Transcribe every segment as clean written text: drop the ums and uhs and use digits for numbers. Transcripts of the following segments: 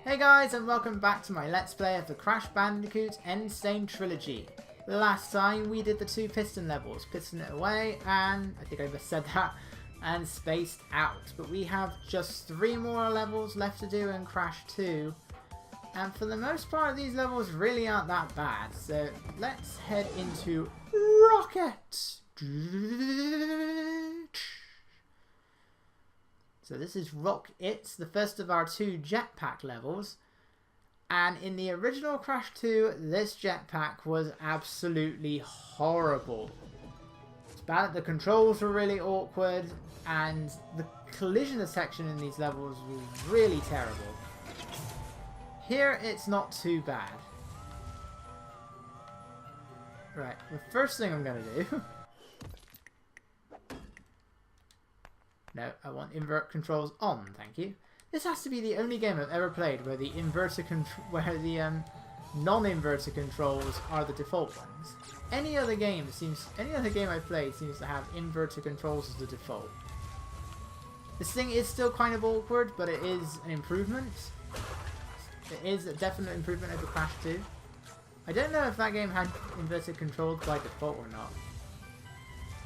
Hey guys, and welcome back to my Let's Play of the Crash Bandicoot N.Sane Trilogy. Last time we did the 2 piston levels, piston it away, and I think I just said that, and spaced out. But we have just 3 more levels left to do in Crash 2. And for the most part, these levels really aren't that bad. So let's head into Rocket! So this is Rock It's, the first of our 2 jetpack levels. And in the original Crash 2, this jetpack was absolutely horrible. It's bad, the controls were really awkward, and the collision detection in these levels was really terrible. Here, it's not too bad. Right, the first thing I'm going to do... No, I want invert controls on, thank you. This has to be the only game I've ever played where the non-inverter controls are the default ones. Any other game I've played seems to have inverter controls as the default. This thing is still kind of awkward, but it is an improvement. It is a definite improvement over Crash 2. I don't know if that game had inverted controls by default or not.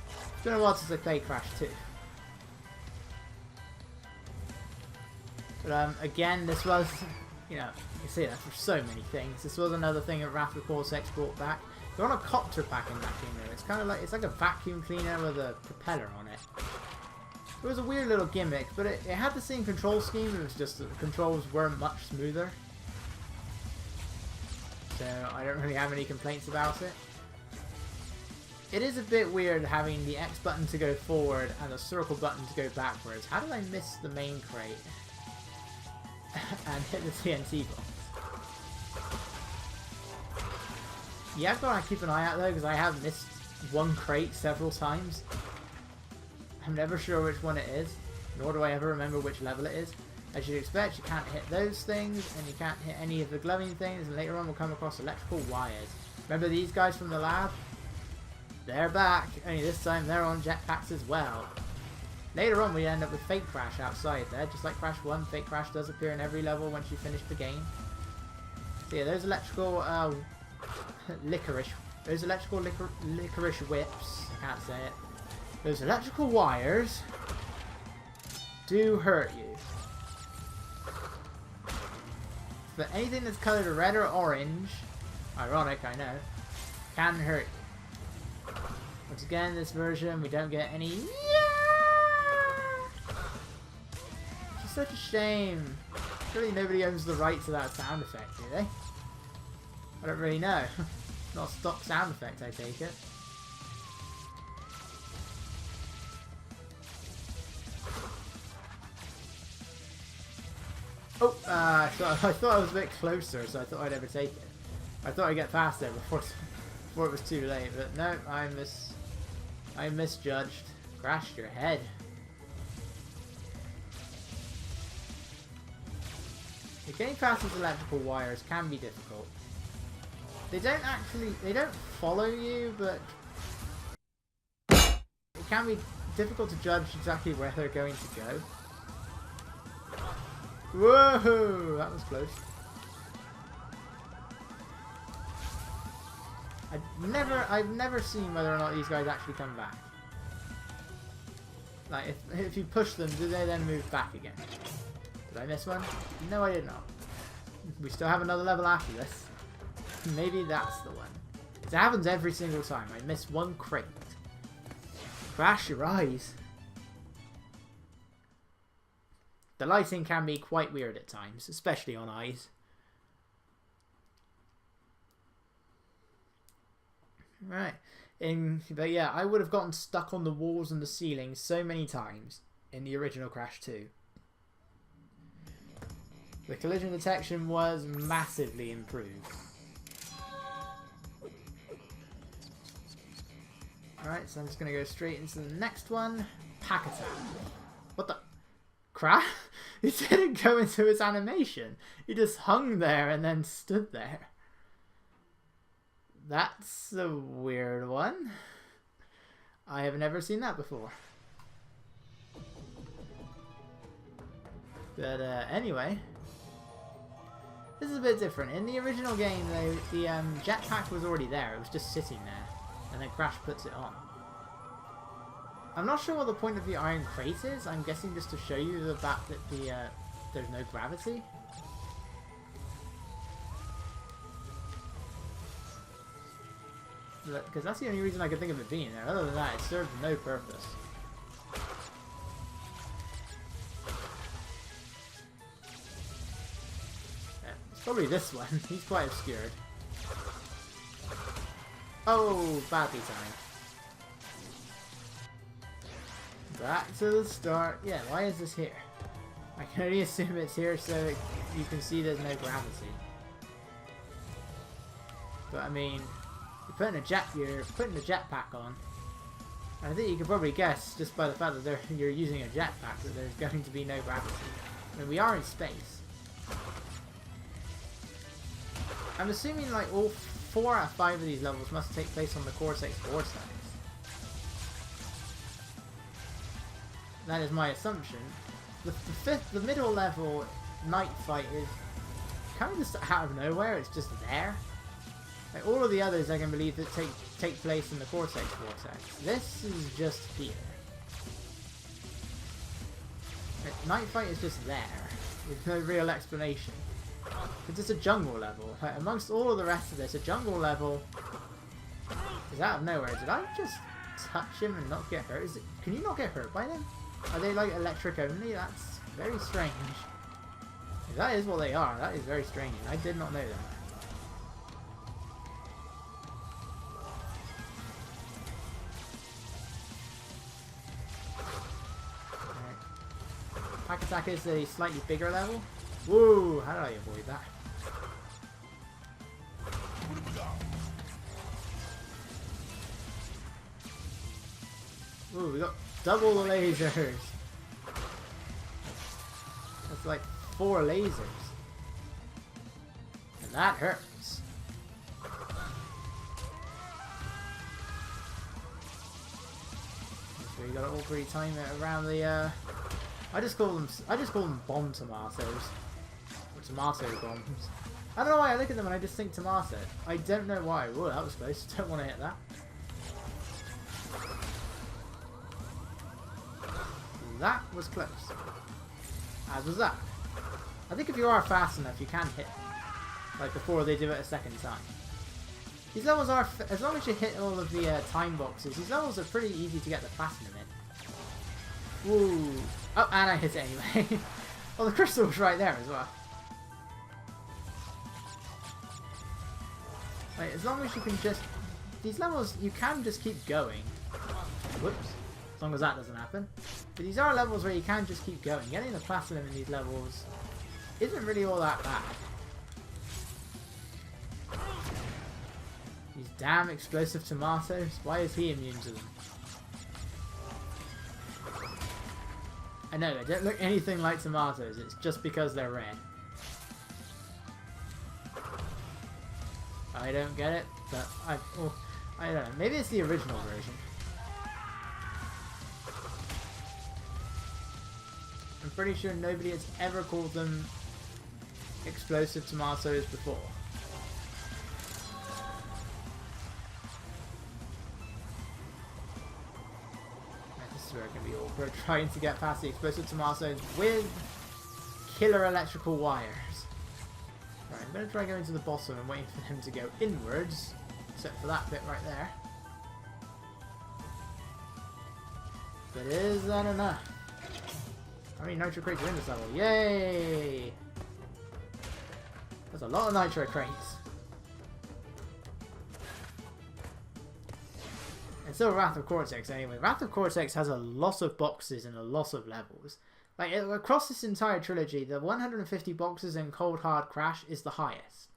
It's been a while since I played Crash 2. But again, this was, you know, you can see that for so many things. This was another thing that Rapid Cortex brought back. They're on a copter pack in that game though. It's kind of like, it's like a vacuum cleaner with a propeller on it. It was a weird little gimmick, but it had the same control scheme. It was just that the controls were much smoother. So I don't really have any complaints about it. It is a bit weird having the X button to go forward and the circle button to go backwards. How did I miss the main crate? And hit the TNT box. Yeah, I've got to keep an eye out though, because I have missed one crate several times. I'm never sure which one it is, nor do I ever remember which level it is. As you'd expect, you can't hit those things, and you can't hit any of the glowing things, and later on we'll come across electrical wires. Remember these guys from the lab? They're back, only this time they're on jetpacks as well. Later on we end up with Fake Crash outside there, just like Crash 1. Fake Crash does appear in every level once you finish the game. So yeah, those electrical licorice whips, I can't say it. Those electrical wires do hurt you. But anything that's coloured red or orange, ironic I know, can hurt you. Once again, this version we don't get any... Such a shame. Surely nobody owns the right to that sound effect, do they? I don't really know. Not a stock sound effect, I take it. Oh, I thought I was a bit closer, so I thought I'd overtake it. I thought I'd get past there before it was too late, but no, I misjudged. Crashed your head. Getting past these electrical wires can be difficult. They don't follow you, but it can be difficult to judge exactly where they're going to go. Whoa, that was close. I've never seen whether or not these guys actually come back. Like, if you push them, do they then move back again? Did I miss one? No, I did not. We still have another level after this. Maybe that's the one. It happens every single time. I miss one crate. Crash your eyes. The lighting can be quite weird at times, especially on eyes. Right. But yeah, I would have gotten stuck on the walls and the ceiling so many times in the original Crash 2. The collision detection was massively improved. Alright, so I'm just going to go straight into the next one. Pack attack. What the? Crash? He didn't go into his animation. He just hung there and then stood there. That's a weird one. I have never seen that before. But anyway, This is a bit different. In the original game, though, the jetpack was already there. It was just sitting there. And then Crash puts it on. I'm not sure what the point of the iron crate is. I'm guessing just to show you the fact that there's no gravity. Because that's the only reason I could think of it being there. Other than that, it served no purpose. Yeah, it's probably this one. He's quite obscured. Oh, badly timed. Back to the start. Yeah, why is this here? I can only assume it's here so you can see there's no gravity. But I mean, you're putting a jetpack on. And I think you can probably guess just by the fact that you're using a jetpack that there's going to be no gravity. I mean, we are in space. I'm assuming like all 4 out of 5 of these levels must take place on the Cortex vortex. That is my assumption. The middle level night fight is kind of just out of nowhere. It's just there. Like all of the others, I can believe that take place in the Cortex vortex. This is just here. Like, night fight is just there with no real explanation. It's just a jungle level. Like, amongst all of the rest of this, a jungle level is out of nowhere. Did I just touch him and not get hurt? Can you not get hurt by them? Are they like electric only? That's very strange. If that is what they are, that is very strange. I did not know that. Right. Pack Attack is a slightly bigger level. Whoa, how did I avoid that? Ooh, we got double the lasers. That's like 4 lasers. And that hurts. So you gotta all 3 time it around the I just call them bomb tomatoes. Or tomato bombs. I don't know why I look at them and I just think tomato. I don't know why. Whoa, that was close. Don't want to hit that. That was close. As was that. I think if you are fast enough, you can hit. Like before they do it a second time. These levels are, as long as you hit all of the time boxes, these levels are pretty easy to get the platinum in. Woo. Oh, and I hit it anyway. Well, the crystal's right there as well. Like, as long as you can just... These levels, you can just keep going. Whoops. As long as that doesn't happen. But these are levels where you can just keep going. Getting the platinum in these levels isn't really all that bad. These damn explosive tomatoes. Why is he immune to them? I know, they don't look anything like tomatoes. It's just because they're red. I don't get it, but I don't know. Maybe it's the original version. I'm pretty sure nobody has ever called them explosive tomatoes before. This is where it can be awkward, trying to get past the explosive tomatoes with killer electrical wires. Right, I'm going to try going to the bottom and waiting for them to go inwards, except for that bit right there. But is that enough? How many nitro crates are in this level? Yay! There's a lot of nitro crates. And still Wrath of Cortex anyway. Wrath of Cortex has a lot of boxes and a lot of levels. Like, across this entire trilogy, the 150 boxes in Cold Hard Crash is the highest.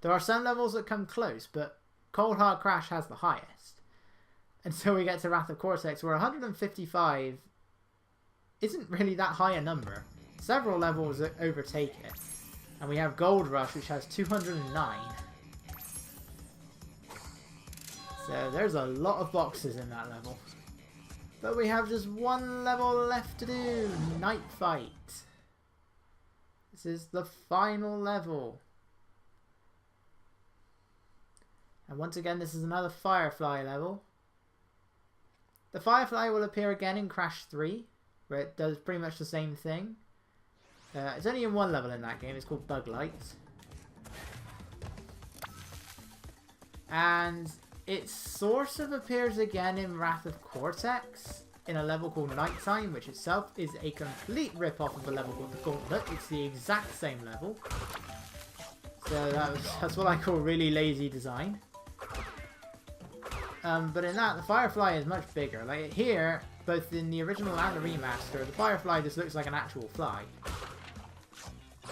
There are some levels that come close, but Cold Hard Crash has the highest. Until we get to Wrath of Cortex, where 155 isn't really that high a number. Several levels that overtake it. And we have Gold Rush, which has 209. So there's a lot of boxes in that level. But we have just one level left to do. Night Fight. This is the final level. And once again, this is another Firefly level. The Firefly will appear again in Crash 3, where it does pretty much the same thing. It's only in one level in that game, it's called Bug Lights. And it sort of appears again in Wrath of Cortex, in a level called Nighttime, which itself is a complete rip-off of a level called The Gauntlet. It's the exact same level. So that's what I call really lazy design. But in that, the Firefly is much bigger. Like here, both in the original and the remaster, the Firefly just looks like an actual fly.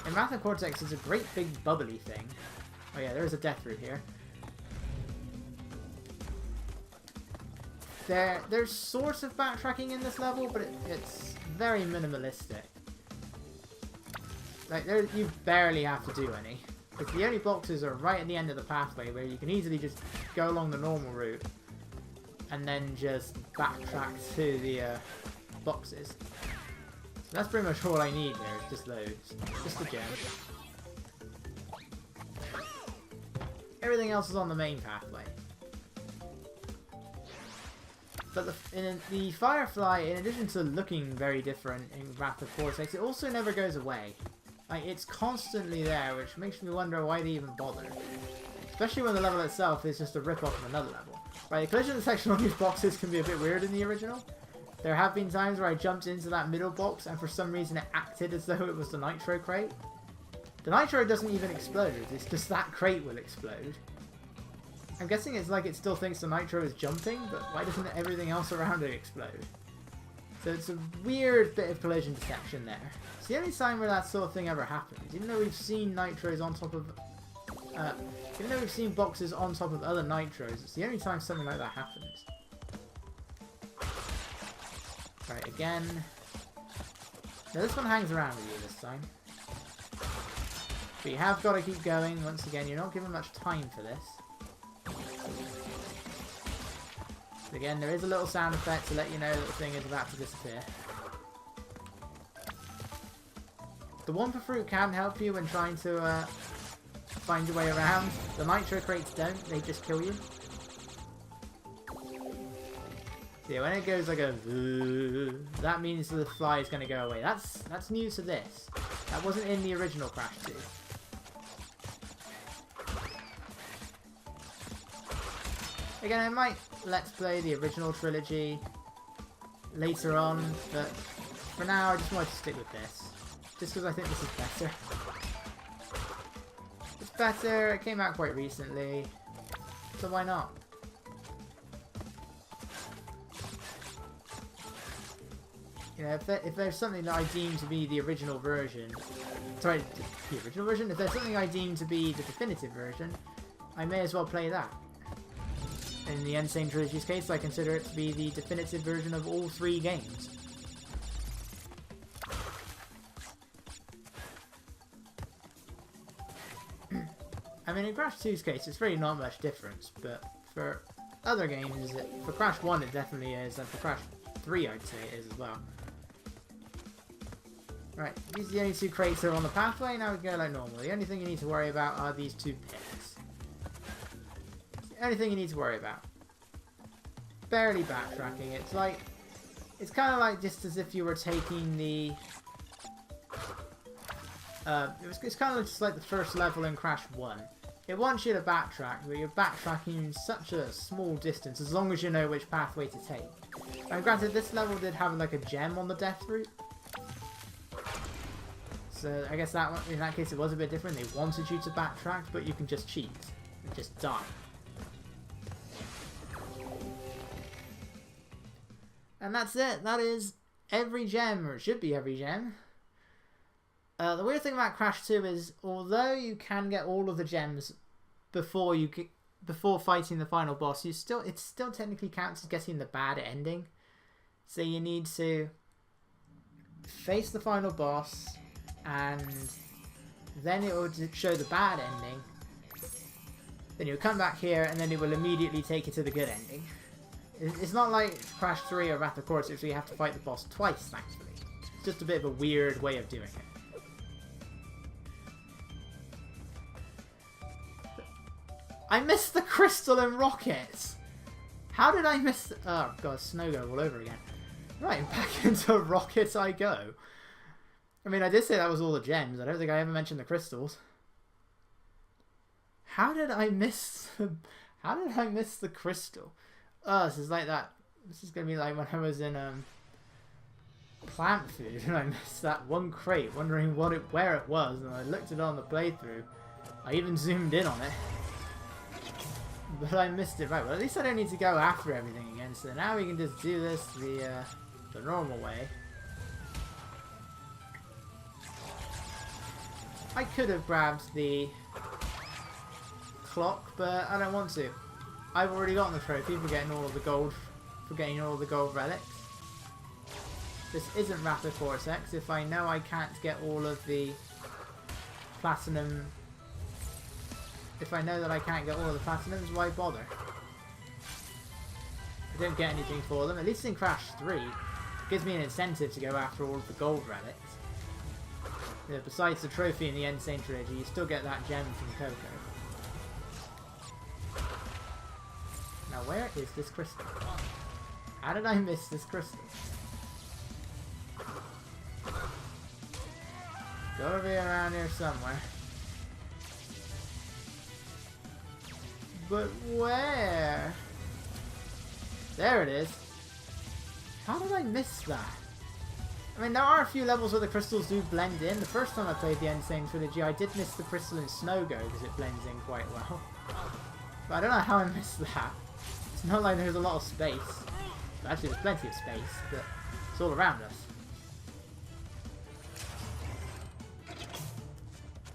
In Wrath of Cortex, it's a great big bubbly thing. Oh yeah, there is a death route here. There's sort of backtracking in this level, but it's very minimalistic. Like, you barely have to do any. Because the only boxes are right at the end of the pathway where you can easily just go along the normal route and then just backtrack to the boxes. So that's pretty much all I need there, is just those. Just the gem. Everything else is on the main pathway. But the Firefly, in addition to looking very different in Wrath of Cortex, it also never goes away. Like, it's constantly there, which makes me wonder why they even bother. Especially when the level itself is just a rip-off of another level. Right, the collision detection on these boxes can be a bit weird in the original. There have been times where I jumped into that middle box and for some reason it acted as though it was the Nitro crate. The Nitro doesn't even explode, it's just that crate will explode. I'm guessing it's like it still thinks the Nitro is jumping, but why doesn't everything else around it explode? So it's a weird bit of collision detection there. It's the only time where that sort of thing ever happens. Even though we've seen Nitros on top of... even though we've seen boxes on top of other Nitros, it's the only time something like that happens. Right, again. Now this one hangs around with you this time. But you have got to keep going. Once again, you're not given much time for this. Again, there is a little sound effect to let you know that the thing is about to disappear. The Wumpa Fruit can help you when trying to find your way around. The Nitro crates don't, they just kill you. Yeah, when it goes like a that means the fly is going to go away. That's new to this. That wasn't in the original Crash 2. Again, I might let's play the original trilogy later on, but for now I just wanted to stick with this. Just because I think this is better. It's better, it came out quite recently, so why not? You know, if there's something that I deem to be the original version, sorry, the original version? If there's something I deem to be the definitive version, I may as well play that. In the N.Sane Trilogy's case, I consider it to be the definitive version of all 3 games. I mean, in Crash 2's case, it's really not much difference, but for other games, for Crash 1 it definitely is, and for Crash 3 I'd say it is as well. Right, these are the only 2 crates that are on the pathway, now we can go like normal. The only thing you need to worry about are these 2 pits. The only thing you need to worry about. Barely backtracking, it's kind of like just as if you were taking the... it's kind of just like the first level in Crash 1. It wants you to backtrack, but you're backtracking such a small distance as long as you know which pathway to take. And granted, this level did have like a gem on the death route. So I guess that one, in that case it was a bit different. They wanted you to backtrack, but you can just cheat and just die. And that's it. That is every gem, or it should be every gem. The weird thing about Crash 2 is, although you can get all of the gems before fighting the final boss, it still technically counts as getting the bad ending. So you need to face the final boss, and then it will show the bad ending. Then you'll come back here, and then it will immediately take you to the good ending. It's not like Crash 3 or Wrath of Cortex where you have to fight the boss twice, thankfully. It's just a bit of a weird way of doing it. I missed the crystal and rockets! How did I miss the... Oh god, snow go all over again. Right, back into rockets I go. I mean, I did say that was all the gems. I don't think I ever mentioned the crystals. How did I miss the... How did I miss the crystal? Oh, this is like that. This is going to be like when I was in plant food and I missed that one crate, wondering where it was, and I looked it on the playthrough. I even zoomed in on it. But I missed it. Right, well at least I don't need to go after everything again, so now we can just do this the normal way. I could have grabbed the clock, but I don't want to. I've already gotten the trophy for getting all of the gold, relics. This isn't Rapid Cortex. If I know I can't get all of the platinum, if I know that I can't get all of the platinums, why bother? I don't get anything for them. At least in Crash 3, it gives me an incentive to go after all of the gold relics. Yeah, besides the trophy in the N.Sane Trilogy, you still get that gem from Coco. Now where is this crystal? How did I miss this crystal? Gotta be around here somewhere. But where? There it is. How did I miss that? I mean, there are a few levels where the crystals do blend in. The first time I played the N.Sane Trilogy, I did miss the crystal in Snow Go because it blends in quite well. But I don't know how I missed that. It's not like there's a lot of space. Well, actually, there's plenty of space, but it's all around us.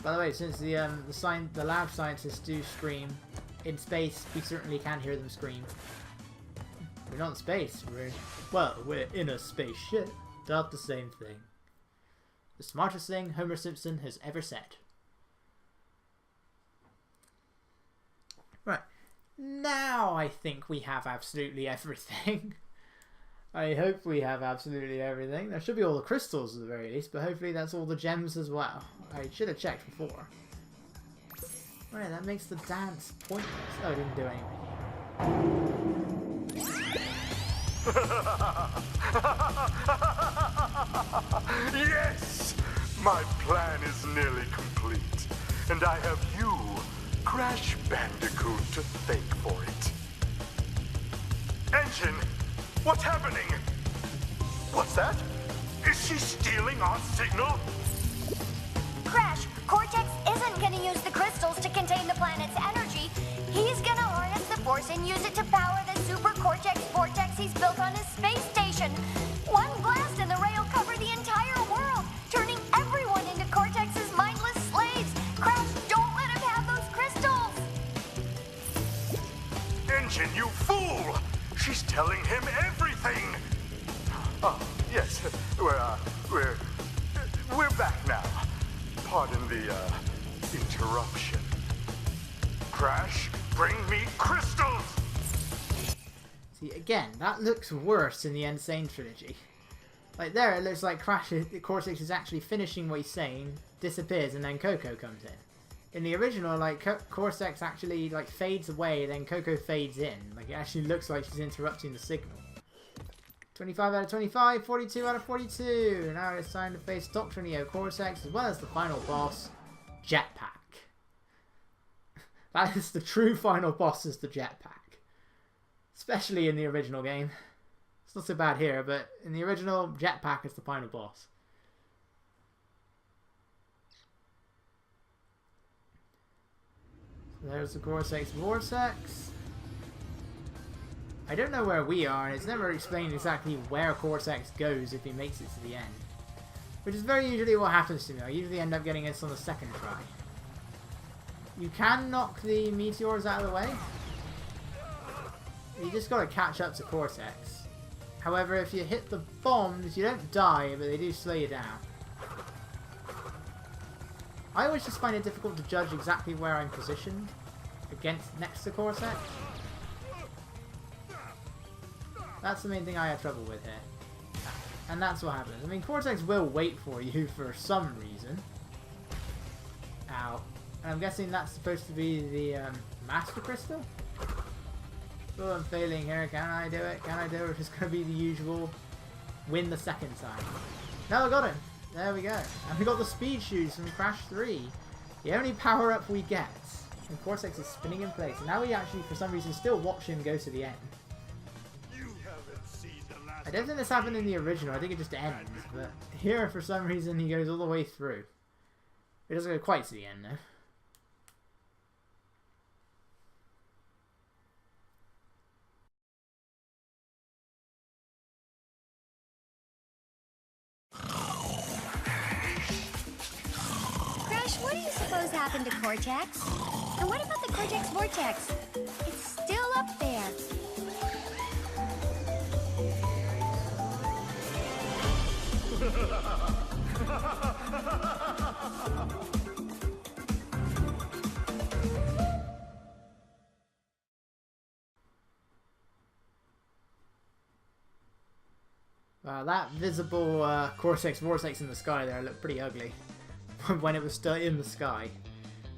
By the way, since the lab scientists do scream in space, we certainly can hear them scream. We're not in space. We're in a spaceship. Not the same thing. The smartest thing Homer Simpson has ever said. Right. Now I think we have absolutely everything. I hope we have absolutely everything. There should be all the crystals at the very least, but hopefully that's all the gems as well. I should have checked before. Right, that makes the dance pointless. Oh, it didn't do anything. Yes! My plan is nearly complete, and I have you, Crash Bandicoot, to thank for it. Engine, what's happening? What's that? Is she stealing our signal? Crash, Cortex isn't gonna use the crystals to contain the planet's energy. He's gonna harness the force and use it to power the super Cortex vortex he's built on his space station. One blast and the ray will cover the entire world, turning everyone into Cortex's mindless slaves. Crash, don't let him have those crystals! Engine, you fool! She's telling him everything! Oh, yes, we're back now. Pardon the, interruption. Crash, bring me crystals! See, again, that looks worse in the N.Sane Trilogy. Like there, it looks like Cortex is actually finishing what he's saying, disappears, and then Coco comes in. In the original, like, Cortex actually, like, fades away, then Coco fades in. Like, it actually looks like she's interrupting the signal. 25 out of 25, 42 out of 42. Now it's time to face Dr. Neo Cortex, as well as the final boss, Jetpack. That is the true final boss, is the Jetpack. Especially in the original game. It's not so bad here, but in the original, Jetpack is the final boss. So there's the Cortex Vortex. I don't know where we are, and it's never explained exactly where Cortex goes if he makes it to the end. Which is very usually what happens to me. I usually end up getting this on the second try. You can knock the meteors out of the way. You just gotta catch up to Cortex. However, if you hit the bombs, you don't die, but they do slow you down. I always just find it difficult to judge exactly where I'm positioned next to Cortex. That's the main thing I have trouble with here. And that's what happens. I mean, Cortex will wait for you for some reason. Ow. I'm guessing that's supposed to be the Master Crystal? Oh, I'm failing here. Can I do it? Can I do it? It's going to be the usual win the second time. No, I got him. There we go. And we got the speed shoes from Crash 3. The only power-up we get. And Cortex is spinning in place. And now we actually, for some reason, still watch him go to the end. I don't think this happened in the original. I think it just ends. But here, for some reason, he goes all the way through. It doesn't go quite to the end, though. Crash, what do you suppose happened to Cortex? And what about the Cortex Vortex? It's still up there. That visible Cortex Vortex in the sky there looked pretty ugly when it was still in the sky.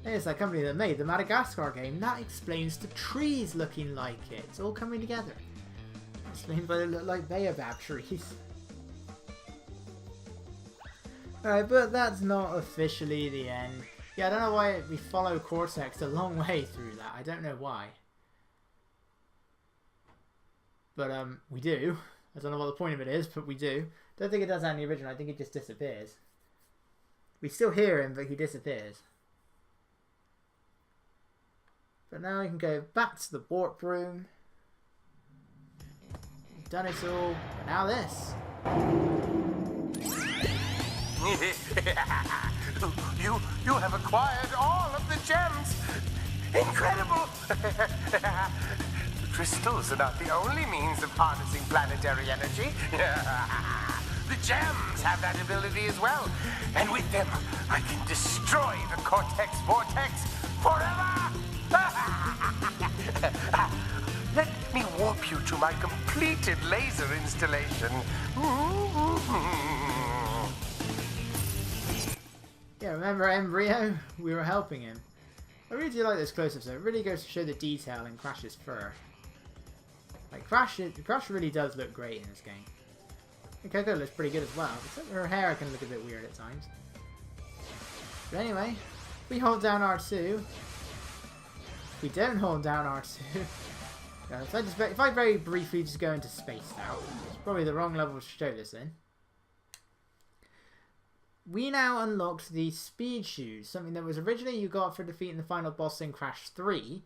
There's that company that made the Madagascar game. That explains the trees looking like it. It's all coming together. Explains why they look like baobab trees. Alright, but that's not officially the end. Yeah, I don't know why we follow Cortex a long way through that. I don't know why. But we do. I don't know what the point of it is, but we do. Don't think it does that in the original. I think it just disappears. We still hear him, but he disappears. But now we can go back to the warp room. We've done it all. And now this. You have acquired all of the gems. Incredible. Crystals are not the only means of harnessing planetary energy. The gems have that ability as well. And with them, I can destroy the Cortex Vortex forever! Let me warp you to my completed laser installation. Yeah, remember Embryo? We were helping him. I really do like those close-ups though. It really goes to show the detail in Crash's fur. Like, Crash really does look great in this game. And Coco looks pretty good as well, except her hair can look a bit weird at times. But anyway, if we hold down R2, if we don't hold down R2, if I very briefly just go into space now, it's probably the wrong level to show this in. We now unlocked the speed shoes, something that was originally you got for defeating the final boss in Crash 3.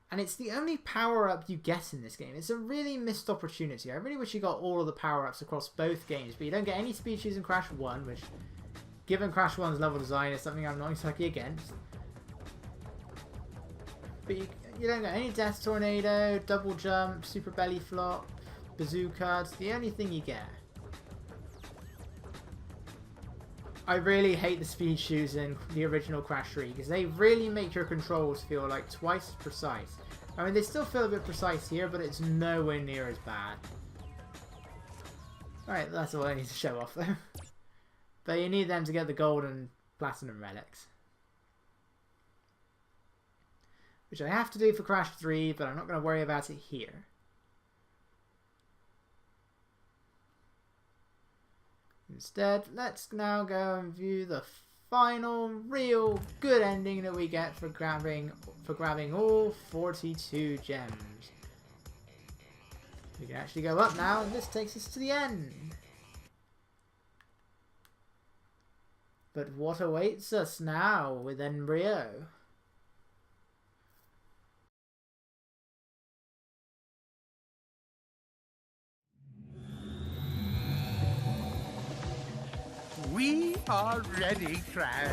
And it's the only power-up you get in this game. It's a really missed opportunity. I really wish you got all of the power-ups across both games, but you don't get any speed shoes in Crash 1, which, given Crash 1's level design, is something I'm not exactly against. But you don't get any Death Tornado, Double Jump, Super Belly Flop, Bazooka. It's the only thing you get. I really hate the speed shoes in the original Crash 3 because they really make your controls feel like twice as precise. I mean, they still feel a bit precise here, but it's nowhere near as bad. Alright, that's all I need to show off though. But you need them to get the gold and platinum relics. Which I have to do for Crash 3, but I'm not going to worry about it here. Instead, let's now go and view the final, real good ending that we get for grabbing all 42 gems. We can actually go up now, and this takes us to the end. But what awaits us now with Embryo? We are ready, Crash.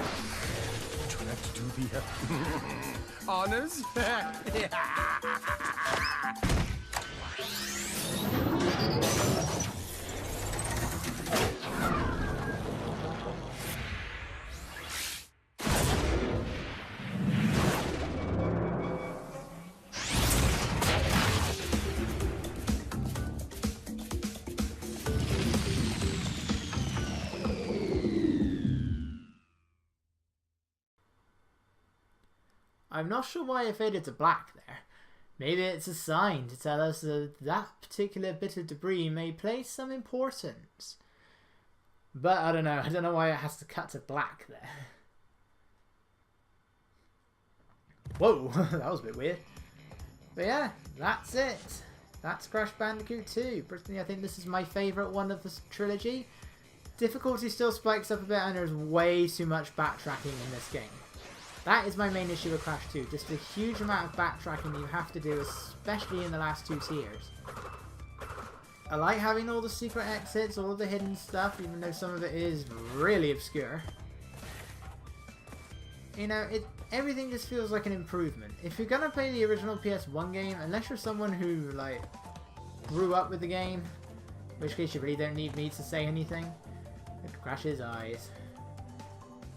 Would you like to do the honors? I'm not sure why it faded to black there. Maybe it's a sign to tell us that that particular bit of debris may play some importance. But I don't know. I don't know why it has to cut to black there. Whoa, that was a bit weird. But yeah, that's it. That's Crash Bandicoot 2. Personally, I think this is my favourite one of the trilogy. Difficulty still spikes up a bit and there's way too much backtracking in this game. That is my main issue with Crash 2. Just a huge amount of backtracking you have to do, especially in the last 2 tiers. I like having all the secret exits, all of the hidden stuff, even though some of it is really obscure. You know, everything just feels like an improvement. If you're gonna play the original PS1 game, unless you're someone who, like, grew up with the game, in which case you really don't need me to say anything. Crash his eyes.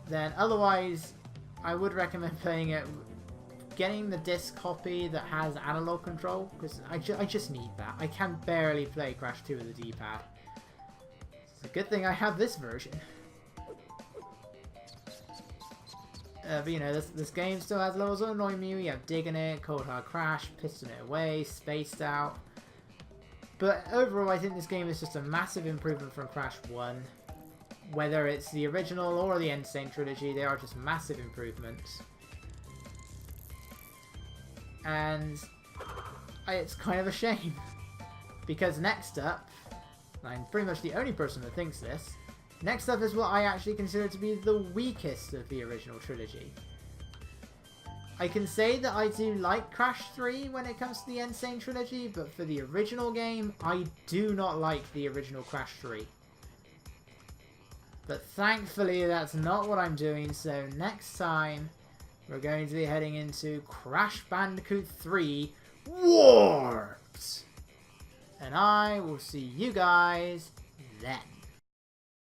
Then, otherwise, I would recommend playing it, getting the disc copy that has analog control, because I just need that. I can barely play Crash 2 with the D-pad. It's a good thing I have this version. But you know, this game still has levels that annoy me. You have Digging It, Cold Hard Crash, Piston It Away, Spaced Out. But overall, I think this game is just a massive improvement from Crash 1. Whether it's the original or the N.Sane Trilogy, they are just massive improvements. And it's kind of a shame. Because next up, I'm pretty much the only person that thinks this, next up is what I actually consider to be the weakest of the original trilogy. I can say that I do like Crash 3 when it comes to the N.Sane Trilogy, but for the original game, I do not like the original Crash 3. But thankfully that's not what I'm doing, so next time we're going to be heading into Crash Bandicoot 3 Warped! And I will see you guys then.